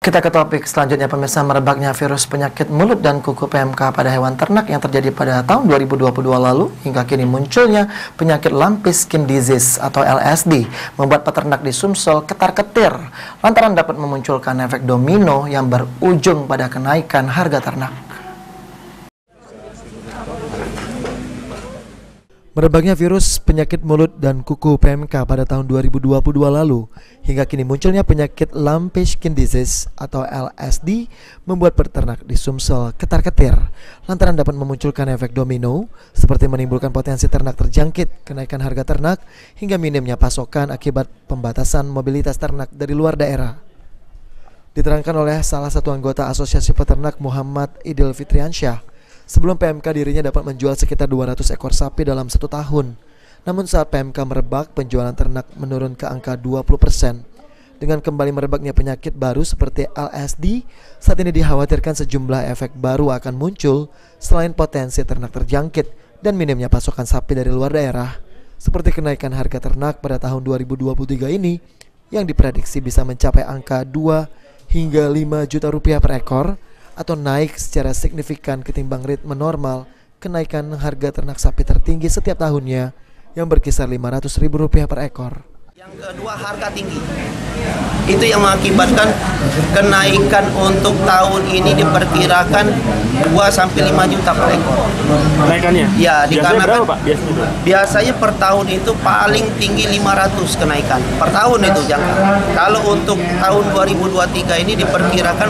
Kita ke topik selanjutnya, pemirsa. Merebaknya virus penyakit mulut dan kuku PMK pada hewan ternak yang terjadi pada tahun 2022 lalu hingga kini munculnya penyakit lumpy skin disease atau LSD membuat peternak di Sumsel ketar-ketir lantaran dapat memunculkan efek domino yang berujung pada kenaikan harga ternak. Merebaknya virus penyakit mulut dan kuku PMK pada tahun 2022 lalu hingga kini munculnya penyakit lumpy skin disease atau LSD membuat peternak di Sumsel ketar-ketir lantaran dapat memunculkan efek domino seperti menimbulkan potensi ternak terjangkit, kenaikan harga ternak hingga minimnya pasokan akibat pembatasan mobilitas ternak dari luar daerah. Diterangkan oleh salah satu anggota Asosiasi Peternak Muhammad Idil Fitriansyah, sebelum PMK dirinya dapat menjual sekitar 200 ekor sapi dalam 1 tahun. Namun saat PMK merebak, penjualan ternak menurun ke angka 20%. Dengan kembali merebaknya penyakit baru seperti LSD, saat ini dikhawatirkan sejumlah efek baru akan muncul selain potensi ternak terjangkit dan minimnya pasokan sapi dari luar daerah. Seperti kenaikan harga ternak pada tahun 2023 ini yang diprediksi bisa mencapai angka 2 hingga 5 juta rupiah per ekor, atau naik secara signifikan ketimbang ritme normal kenaikan harga ternak sapi tertinggi setiap tahunnya yang berkisar Rp500.000 per ekor. Yang kedua, harga tinggi. Itu yang mengakibatkan kenaikan untuk tahun ini diperkirakan 2-5 juta per ekor. Kenaikannya? Ya, biasanya berapa, Pak? Biasanya per tahun itu paling tinggi 500 kenaikan. Per tahun itu jangka. Kalau untuk tahun 2023 ini diperkirakan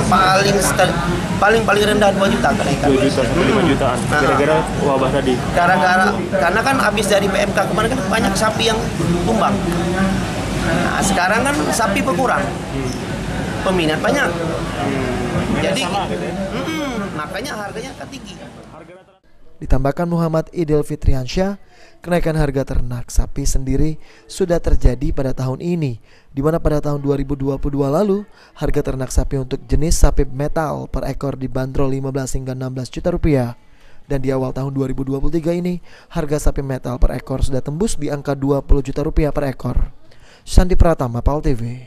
paling rendah 2 juta kenaikan. 2 juta sampai 5 jutaan. Gara-gara wabah tadi. Karena kan habis dari PMK kemarin kan banyak sapi yang tumbang. Nah, sekarang kan sapi berkurang. Peminat banyak. Jadi sama, gitu ya? Makanya harganya tinggi. Ditambahkan Muhammad Idil Fitriansyah, kenaikan harga ternak sapi sendiri sudah terjadi pada tahun ini, di mana pada tahun 2022 lalu harga ternak sapi untuk jenis sapi metal per ekor dibanderol 15 hingga 16 juta rupiah. Dan di awal tahun 2023 ini harga sapi metal per ekor sudah tembus di angka 20 juta rupiah per ekor. Sandi Pratama, PAL TV.